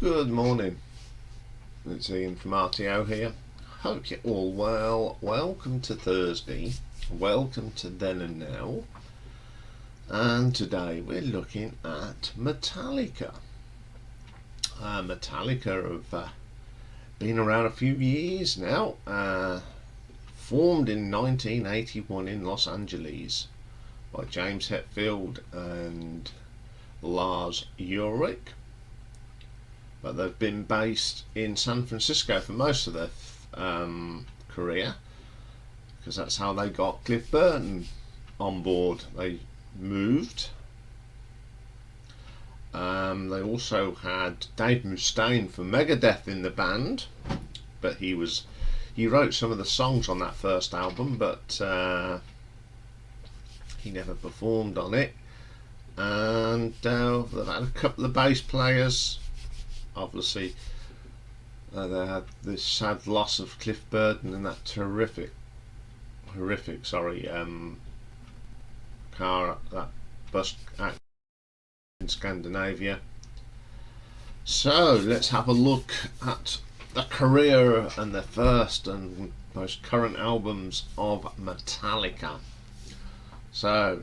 Good morning, it's Ian from RTO here. Hope you're all well. Welcome to Thursday, welcome to Then and Now, and today we're looking at Metallica. Metallica have been around a few years now, formed in 1981 in Los Angeles by James Hetfield and Lars Ulrich. But they've been based in San Francisco for most of their career, because that's how they got Cliff Burton on board. They moved. They also had Dave Mustaine from Megadeth in the band, but he wrote some of the songs on that first album, but he never performed on it. And they've had a couple of bass players. Obviously, they had this sad loss of Cliff Burton and that horrific car, that bus accident in Scandinavia. So let's have a look at the career and the first and most current albums of Metallica. So,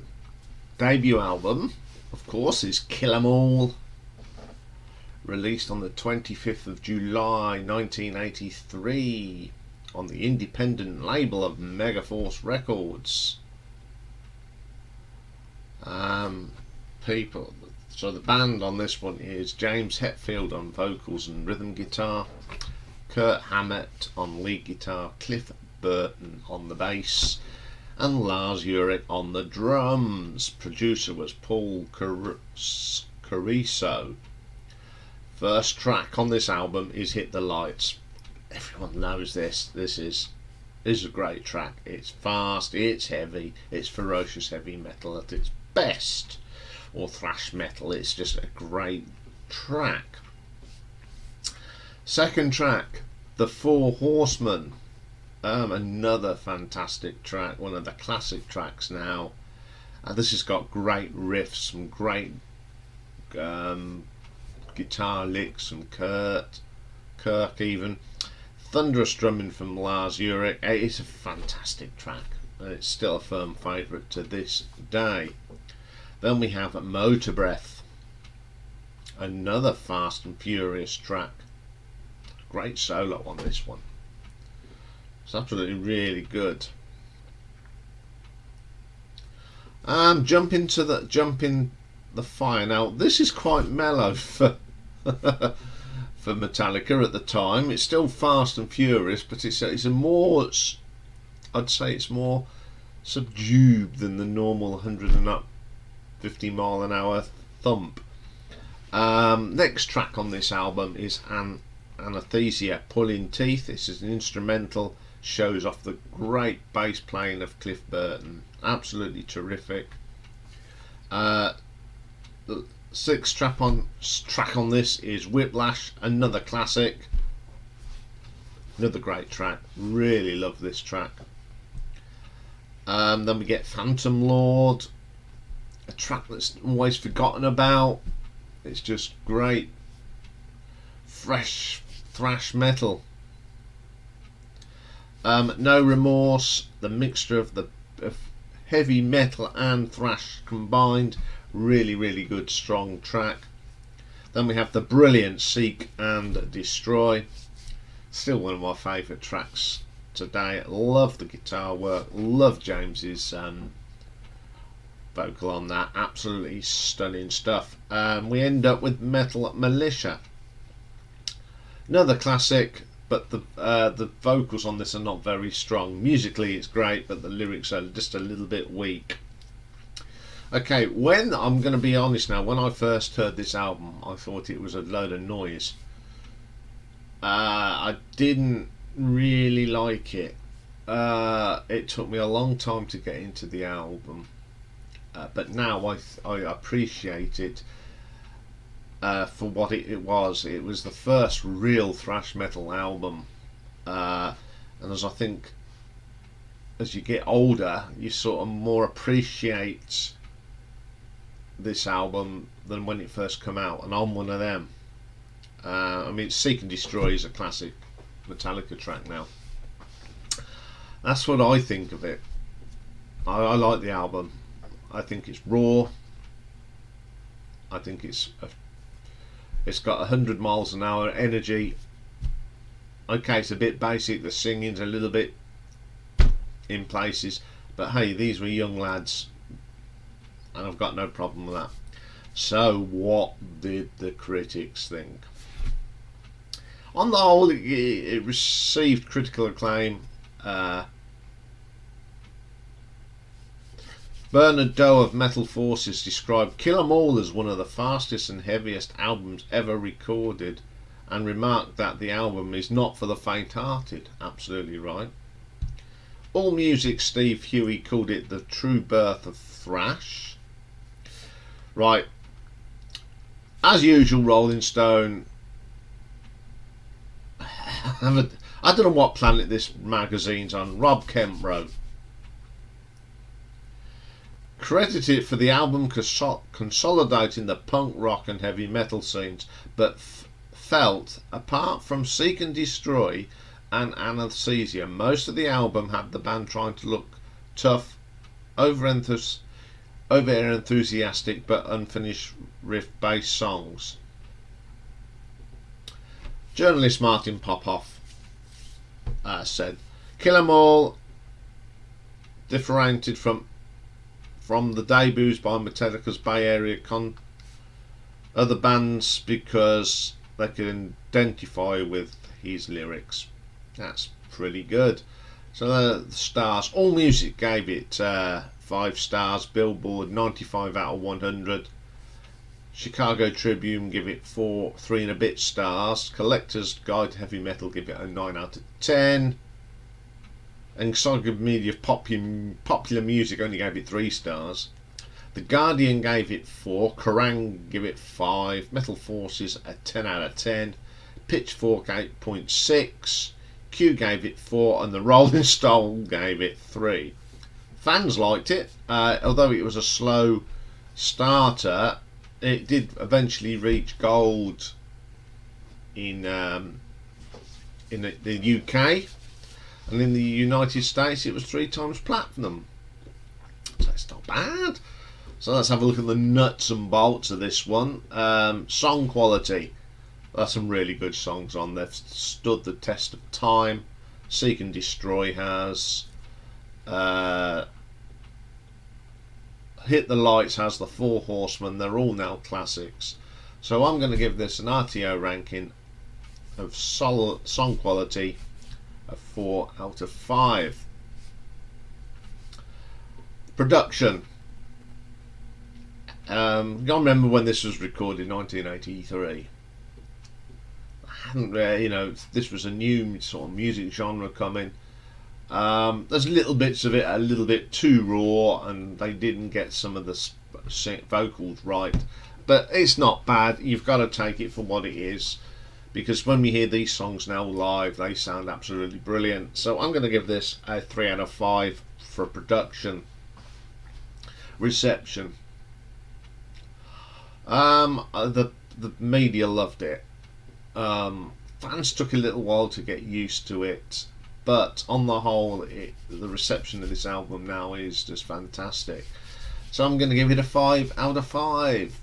debut album, of course, is Kill 'Em All, released on the 25th of July 1983 on the independent label of Megaforce Records. So the band on this one is James Hetfield on vocals and rhythm guitar, Kurt Hammett on lead guitar, Cliff Burton on the bass, and Lars Ulrich on the drums. Producer was Paul Cariso. First track on this album is Hit the Lights. Everyone knows this. This is a great track. It's fast, it's heavy, it's ferocious heavy metal at its best, or thrash metal. It's just a great track. Second track, The Four Horsemen. Another fantastic track, one of the classic tracks now. This has got great riffs, some great guitar licks from Kirk even. Thunderous drumming from Lars Ulrich. It's a fantastic track, and it's still a firm favourite to this day. Then we have Motorbreath, another fast and furious track. Great solo on this one. It's absolutely really good. Jump in the Fire. Now this is quite mellow for Metallica at the time. It's still fast and furious, but it's a more, I'd say it's more subdued than the normal 150 mile an hour thump. Next track on this album is Anathesia, Pulling Teeth. This is an instrumental, shows off the great bass playing of Cliff Burton. Absolutely terrific. The sixth track on this is Whiplash, another classic, another great track. Really love this track. Then we get Phantom Lord, a track that's always forgotten about. It's just great, fresh thrash metal. No Remorse, the mixture of heavy metal and thrash combined. Really good, strong track. Then we have the brilliant Seek and Destroy. Still one of my favourite tracks today. Love the guitar work, love James's vocal on that. Absolutely stunning stuff. We end up with Militia, another classic, but the vocals on this are not very strong. Musically it's great, but the lyrics are just a little bit weak. Okay, I'm going to be honest now, when I first heard this album I thought it was a load of noise. I didn't really like it. It took me a long time to get into the album, but now I appreciate it for what it was. It was the first real thrash metal album, and as I think as you get older you sort of more appreciate this album than when it first came out, and I'm one of them. I mean, Seek and Destroy is a classic Metallica track now. That's what I think of it. I like the album. I think it's raw. I think it's got 100 miles an hour energy. Okay, it's a bit basic. The singing's a little bit in places, but hey, these were young lads, and I've got no problem with that. So, what did the critics think? On the whole, it received critical acclaim. Bernard Doe of Metal Forces described Kill 'Em All as one of the fastest and heaviest albums ever recorded, and remarked that the album is not for the faint-hearted. Absolutely right. AllMusic Steve Huey called it the true birth of thrash. Right. As usual, Rolling Stone. I don't know what planet this magazine's on. Rob Kemp wrote, credited for the album consolidating the punk, rock and heavy metal scenes, but felt, apart from Seek and Destroy and Anathesia, most of the album had the band trying to look tough, over enthusiastic but unfinished riff-based songs. Journalist Martin Popoff said, Kill 'Em All differentiated from the debuts by Metallica's Bay Area other bands because they could identify with his lyrics. That's pretty good. So the stars, AllMusic gave it 5 stars, Billboard 95 out of 100, Chicago Tribune give it 3 and a bit stars, Collector's Guide to Heavy Metal give it a 9 out of 10, Encyclopedia of Popular Music only gave it 3 stars, The Guardian gave it 4, Kerrang give it 5, Metal Forces a 10 out of 10, Pitchfork 8.6, Q gave it 4, and the Rolling Stone gave it 3. Fans liked it, although it was a slow starter. It did eventually reach gold in the UK, and in the United States it was 3 times platinum. So it's not bad. So let's have a look at the nuts and bolts of this one. Song quality. There's some really good songs on. They've stood the test of time. Seek and Destroy has. Hit the Lights has, the Four Horsemen. They're all now classics. So I'm going to give this an RTO ranking of solid song quality of 4 out of 5. Production. I remember when this was recorded, 1983. This was a new sort of music genre coming. There's little bits of it a little bit too raw, and they didn't get some of the vocals right, but it's not bad. You've got to take it for what it is, because when we hear these songs now live, they sound absolutely brilliant. So I'm going to give this a 3 out of 5 for production. Reception. The media loved it. Fans took a little while to get used to it, but on the whole, the reception of this album now is just fantastic. So I'm going to give it a 5 out of 5.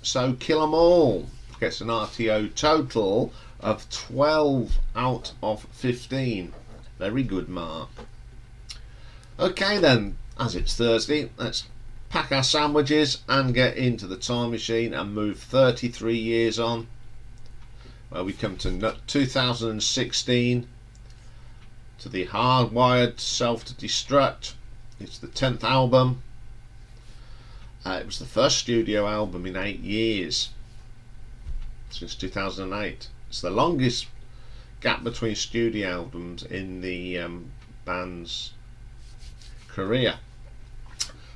So Kill 'Em All gets an RTO total of 12 out of 15. Very good mark. Okay then, as it's Thursday, let's pack our sandwiches and get into the time machine and move 33 years on. Well, we come to 2016, to the Hardwired Self-Destruct. It's the 10th album. It was the first studio album in 8 years, since 2008. It's the longest gap between studio albums in the band's career.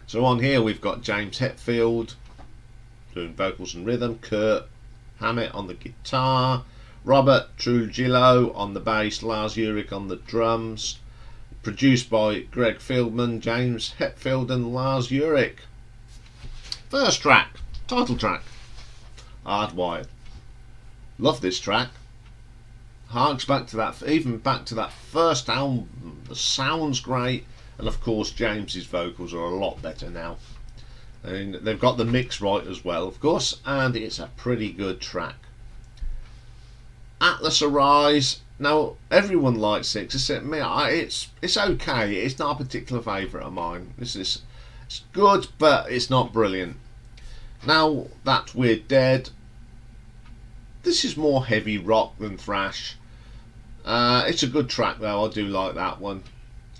So on here we've got James Hetfield doing vocals and rhythm, Kurt Hammett on the guitar, Robert Trujillo on the bass, Lars Ulrich on the drums. Produced by Greg Fieldman, James Hetfield and Lars Ulrich. First track, title track, Hardwired. Love this track. Harks back to that, even back to that first album. The sound's great, and of course James's vocals are a lot better now. And they've got the mix right as well, of course, and it's a pretty good track. Atlas Arise. Now everyone likes it except me. It's okay. It's not a particular favourite of mine. It's good, but it's not brilliant. Now That We're Dead. This is more heavy rock than thrash. It's a good track though. I do like that one.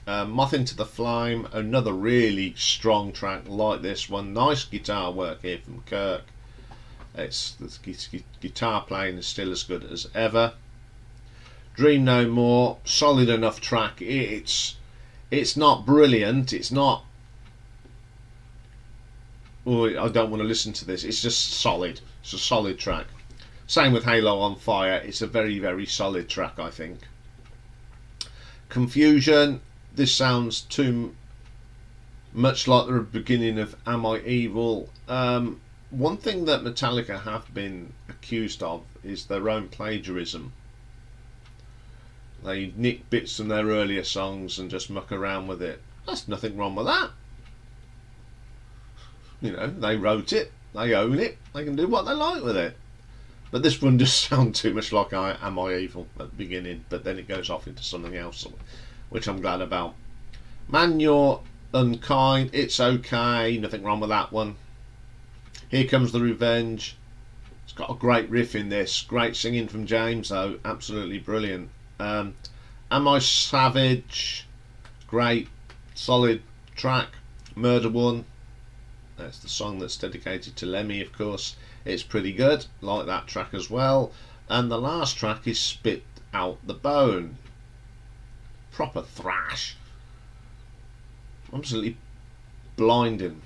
Moth Into the Flame, another really strong track like this one. Nice guitar work here from Kirk. The guitar playing is still as good as ever. Dream No More, solid enough track. It's not brilliant. It's not. Oh, I don't want to listen to this. It's just solid. It's a solid track. Same with Halo on Fire. It's a very, very solid track, I think. Confusion. This sounds too much like the beginning of Am I Evil. One thing that Metallica have been accused of is their own plagiarism. They nick bits from their earlier songs and just muck around with it. There's nothing wrong with that. You know, they wrote it, they own it, they can do what they like with it. But this one just sounds too much like Am I Evil at the beginning, but then it goes off into something else, which I'm glad about. ManUNkind, it's okay, nothing wrong with that one. Here Comes the Revenge. It's got a great riff in this, great singing from James though, absolutely brilliant. Am I Savage, great, solid track. Murder One, that's the song that's dedicated to Lemmy, of course. It's pretty good, like that track as well. And the last track is Spit Out the Bone. Proper thrash. Absolutely blinding.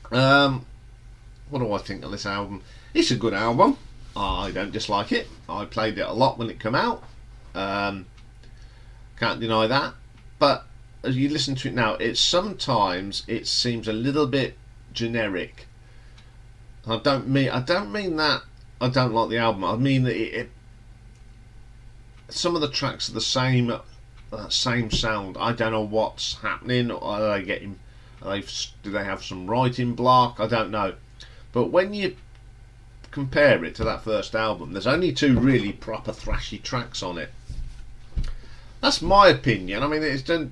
What do I think of this album? It's a good album. I don't dislike it. I played it a lot when it came out. Can't deny that. But as you listen to it now, sometimes it seems a little bit generic. I don't mean that I don't like the album. I mean that some of the tracks are the same sound. I don't know what's happening. Are they getting? Do they have some writing block? I don't know. But when you compare it to that first album, there's only 2 really proper thrashy tracks on it. That's my opinion. I mean,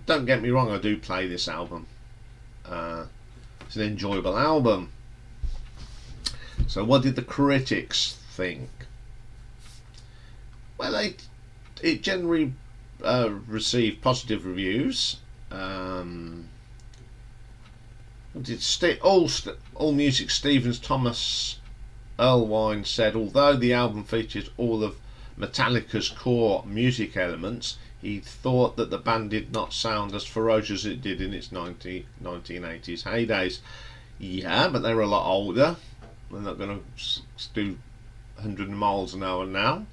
don't get me wrong. I do play this album. It's an enjoyable album. So, what did the critics think? Well, it generally received positive reviews. All Music Stevens Thomas Erlewine said, although the album featured all of Metallica's core music elements, he thought that the band did not sound as ferocious as it did in its 1980s heydays. Yeah, but they were a lot older. They're not going to do 100 miles an hour now.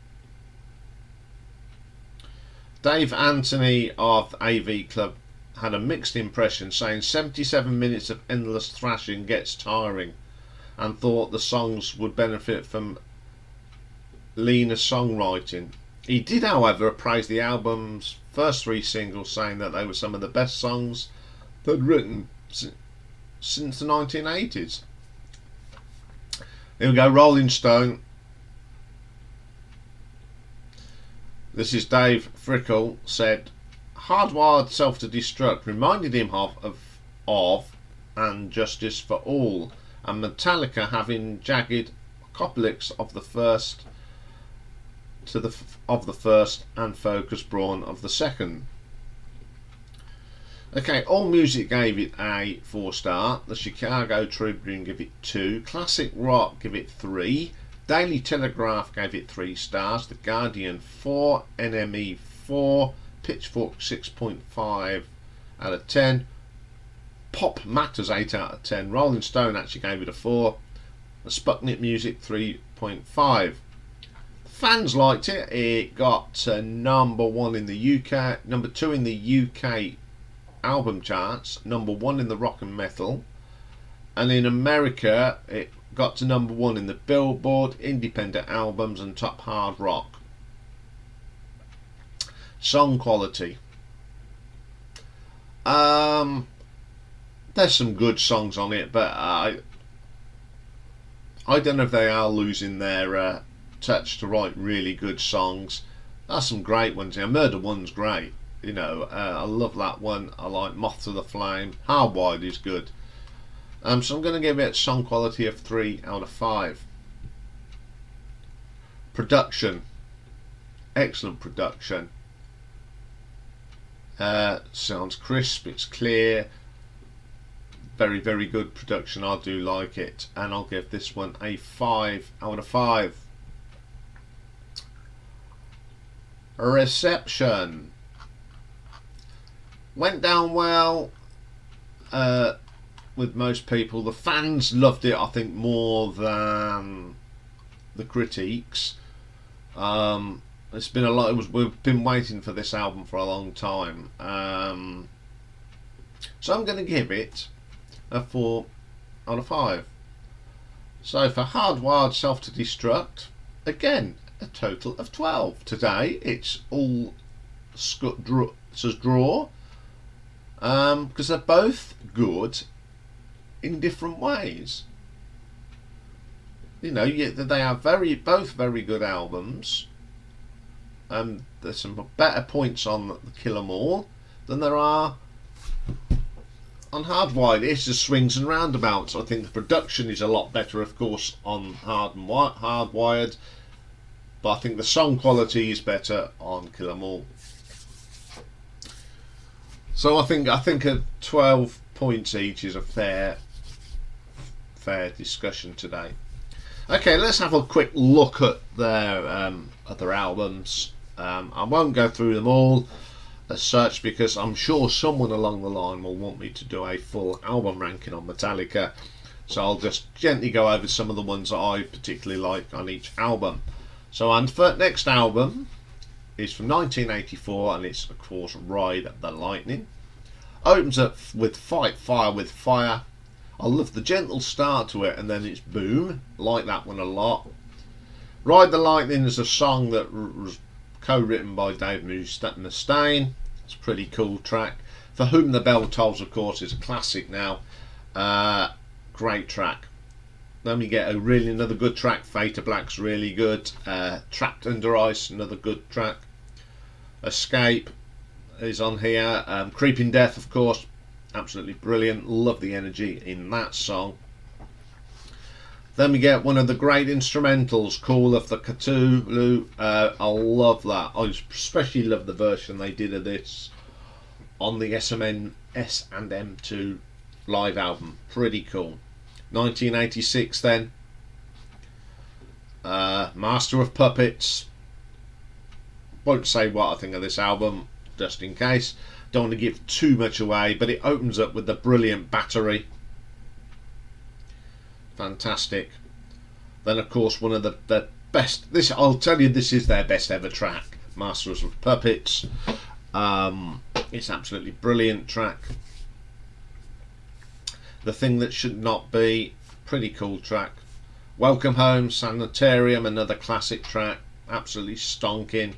Dave Anthony of AV Club had a mixed impression, saying 77 minutes of endless thrashing gets tiring, and thought the songs would benefit from leaner songwriting. He did, however, praise the album's first 3 singles, saying that they were some of the best songs they'd written since the 1980s. Here we go, Rolling Stone. This is Dave Frickle said, Hardwired Self-Destruct reminded him of And Justice for All, and Metallica having jagged couplicks of the first and Focus Brawn of the second. Okay, AllMusic gave it a 4-star. The Chicago Tribune gave it 2. Classic Rock gave it 3. Daily Telegraph gave it 3 stars. The Guardian 4. NME 4. Pitchfork 6.5 out of 10. Pop Matters 8 out of 10. Rolling Stone actually gave it a 4. The Sputnik Music 3.5. Fans liked it. It got number 1 in the UK, number 2 in the UK album charts, number 1 in the rock and metal, and in America it got to #1 in the Billboard Independent Albums and Top Hard Rock. Song quality. There's some good songs on it, but I don't know if they are losing their touch to write really good songs. There's some great ones. Murder One's great. I love that one. I like Moth to the Flame. Hardwired is good. So I'm going to give it song quality of 3 out of 5. Production. Excellent production. Sounds crisp, it's clear. Very, very good production. I do like it. And I'll give this one a 5 out of 5. Reception. Went down well with most people. The fans loved it, I think, more than the critiques. It's been a lot. We've been waiting for this album for a long time. So I'm going to give it a 4 out of 5. So for Hardwired, Self-Destruct, again, a total of 12. Today it's all says draw, because they're both good in different ways. They are both very good albums. There's some better points on the Kill 'Em All than there are on Hardwired. It's just swings and roundabouts. I think the production is a lot better, of course, on Hardwired, but I think the song quality is better on Kill 'Em All. So I think a 12 points each is a fair discussion today. Okay, let's have a quick look at their other albums. I won't go through them all as such, because I'm sure someone along the line will want me to do a full album ranking on Metallica. So I'll just gently go over some of the ones that I particularly like on each album. So our next album is from 1984, and it's of course Ride the Lightning. Opens up with Fight Fire with Fire. I love the gentle start to it, and then it's boom. Like that one a lot. Ride the Lightning is a song that was co-written by Dave Mustaine. It's a pretty cool track. For Whom the Bell Tolls, of course, is a classic now. Great track. Then we get another good track. Fade to Black's really good. Trapped Under Ice, another good track. Escape is on here. Creeping Death, of course, absolutely brilliant. Love the energy in that song. Then we get one of the great instrumentals, Call of the Cthulhu. I love that. I especially love the version they did of this on the S&M2 live album. Pretty cool. 1986 then. Master of Puppets. Won't say what I think of this album, just in case. Don't want to give too much away, but it opens up with the brilliant Battery. Fantastic. Then of course one of the best, I'll tell you, this is their best ever track, Masters of Puppets. It's absolutely brilliant track. The Thing That Should Not Be, pretty cool track. Welcome Home, Sanitarium, another classic track, absolutely stonking.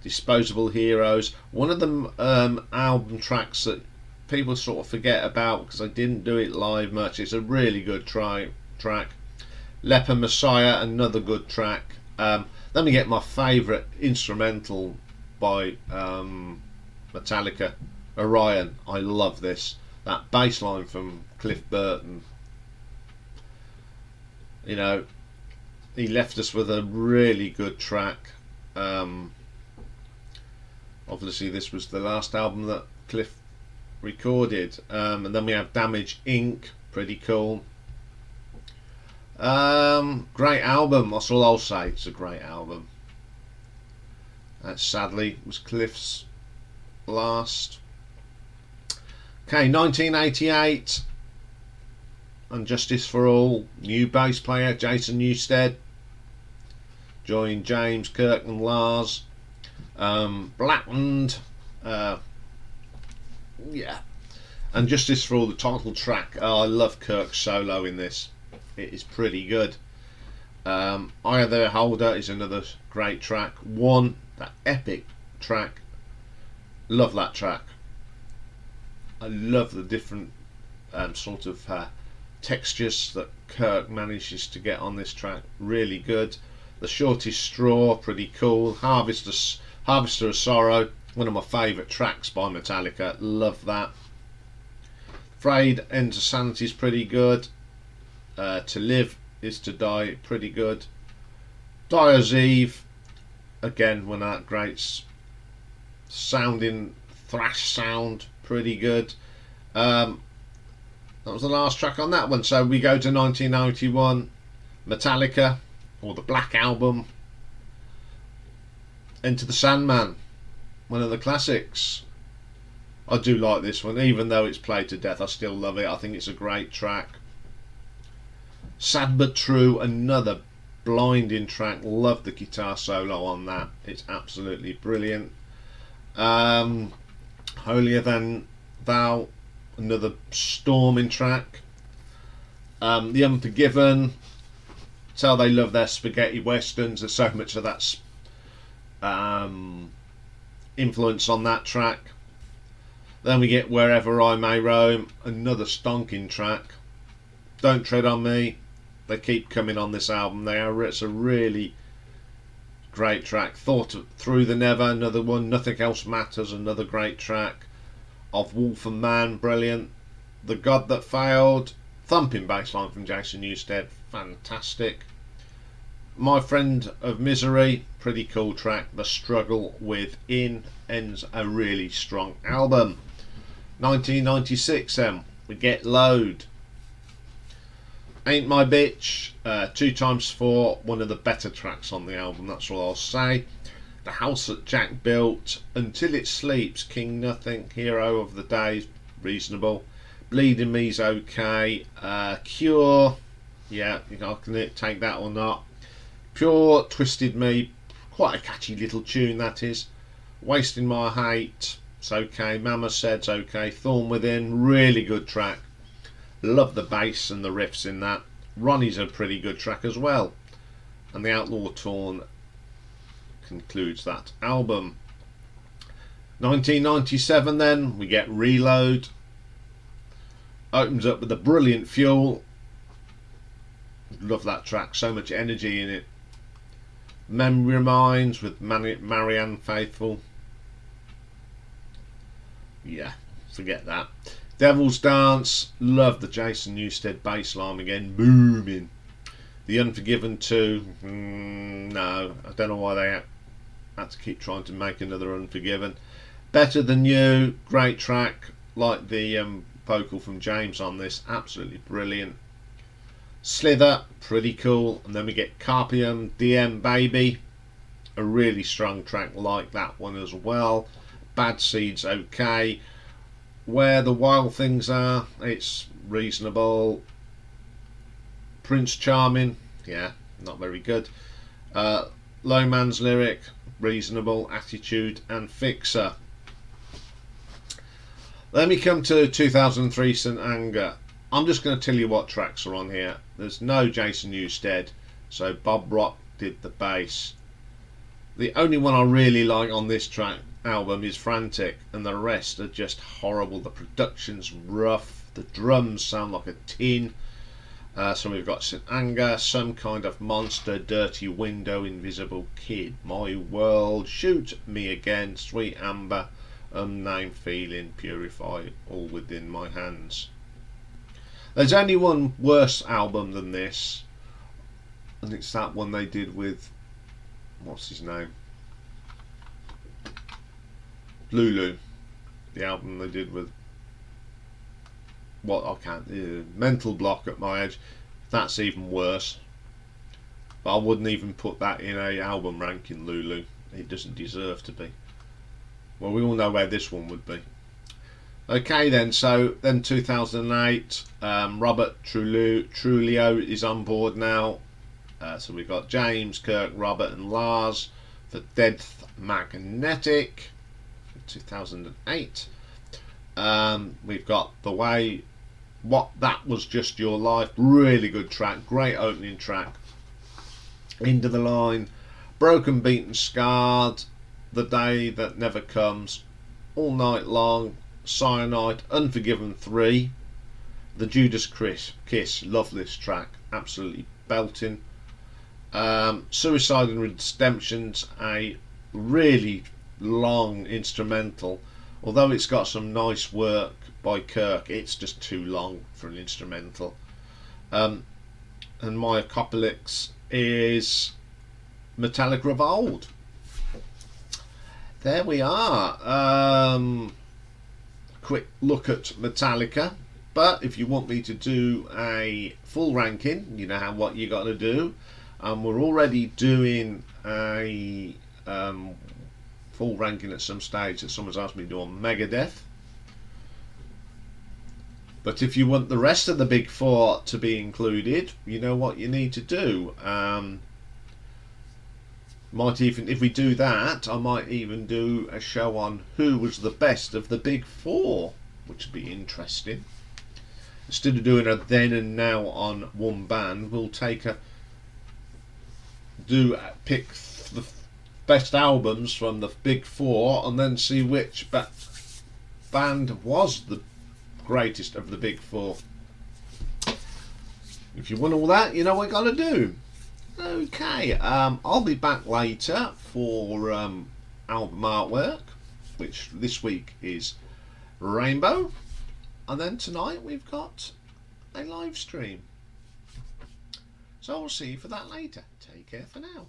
Disposable Heroes, one of the album tracks that people sort of forget about because I didn't do it live much. It's a really good track. Leper Messiah, another good track. Then we get my favourite instrumental by Metallica, Orion. I love this. That bass line from Cliff Burton. He left us with a really good track. Obviously this was the last album that Cliff recorded. And then we have Damage Inc. Pretty cool. Great album, that's all I'll say. It's a great album. That sadly was Cliff's last. Okay, 1988. And Justice for All. New bass player Jason Newsted. Joined James, Kirk and Lars. Blackened. Yeah. And Justice for All, the title track. Oh, I love Kirk's solo in this. it is pretty good. Eye of the Beholder is another great track. One, that epic track. Love that track. I love the different sort of textures that Kirk manages to get on this track. Really good. The Shortest Straw, pretty cool. Harvester of Sorrow, one of my favourite tracks by Metallica. Love that. Frayed Ends of Sanity is pretty good. To Live Is to Die, pretty good. Dyer's Eve, again, one of that great sounding thrash sound, pretty good. That was the last track on that one. So we go to 1991, Metallica, or the Black Album, Enter the Sandman, one of the classics. I do like this one, even though it's played to death. I still love it. I think it's a great track. Sad But True, another blinding track. Love the guitar solo on that. It's absolutely brilliant. Holier Than Thou, another storming track. The Unforgiven, tell they love their spaghetti westerns. There's so much of that influence on that track. Then we get Wherever I May Roam, another stonking track. Don't Tread on Me, they keep coming on this album. It's a really great track. Through the Never, another one. Nothing Else Matters, another great track. Of Wolf and Man, brilliant. The God That Failed, thumping bass line from Jason Newsted, fantastic. My Friend of Misery, pretty cool track. The Struggle Within ends a really strong album. 1996 then, we get Load. Ain't My Bitch, 2x4, one of the better tracks on the album, that's all I'll say. The House That Jack Built, Until It Sleeps, King Nothing, Hero of the Day, reasonable. Bleeding Me's okay. Cure, yeah, you know, I can take that or not. Pure, Twisted Me, quite a catchy little tune that is. Wasting My Hate, it's okay. Mama Said's okay. Thorn Within, really good track. Love the bass and the riffs in that. Ronnie's a pretty good track as well. And The Outlaw Torn concludes that album. 1997 then, we get Reload. Opens up with a brilliant Fuel. Love that track, so much energy in it. Memory Reminds with Marianne Faithfull. Yeah, forget that. Devil's Dance, love the Jason Newsted bass line again, booming. The Unforgiven 2, no, I don't know why they had to keep trying to make another Unforgiven. Better Than You, great track, like the vocal from James on this, absolutely brilliant. Slither, pretty cool. And then we get Carpium, DM Baby, a really strong track like that one as well. Bad Seeds, okay. Where the Wild Things Are, it's reasonable. Prince Charming, yeah, not very good. Low Man's Lyric, reasonable. Attitude and Fixer. Then we come to 2003 St Anger. I'm just going to tell you what tracks are on here. There's no Jason Newsted, so Bob Rock did the bass. The only one I really like on this track album is Frantic, and the rest are just horrible. The production's rough, the drums sound like a tin. So we've got St Anger, Some Kind of Monster, Dirty Window, Invisible Kid, My World, Shoot Me Again, Sweet Amber, Unnamed Feeling, Purify, All Within My Hands. There's only one worse album than this, and it's that one they did with, what's his name? Lulu. The album they did with, what I can't, Mental Block at My Age. That's even worse. But I wouldn't even put that in a album ranking, Lulu. It doesn't deserve to be. Well, we all know where this one would be. Okay then, so then 2008, Robert Trujillo is on board now. So we've got James, Kirk, Robert and Lars for Death Magnetic, 2008. We've got The Way What That Was Just Your Life, really good track, great opening track. Into the Line, Broken, Beaten, Scarred, The Day That Never Comes, All Night Long, Cyanide, Unforgiven 3, The Judas Kiss, love this track, absolutely belting. Suicide and Redemption's a really long instrumental, although it's got some nice work by Kirk, it's just too long for an instrumental. And My Apocalypse is Metallica of old. There we are. Quick look at Metallica. But if you want me to do a full ranking, you know what you got to do. We're already doing a full ranking at some stage that someone's asked me to do on Megadeth. But if you want the rest of the big four to be included, you know what you need to do. Might even, if we do that, I might even do a show on who was the best of the big four, which would be interesting. Instead of doing a then and now on one band, we'll pick the best albums from the big four and then see which band was the greatest of the big four. If you want all that, you know what you got to do. Okay, I'll be back later for album artwork, which this week is Rainbow, and then tonight we've got a live stream. So I'll see you for that later. Take care for now.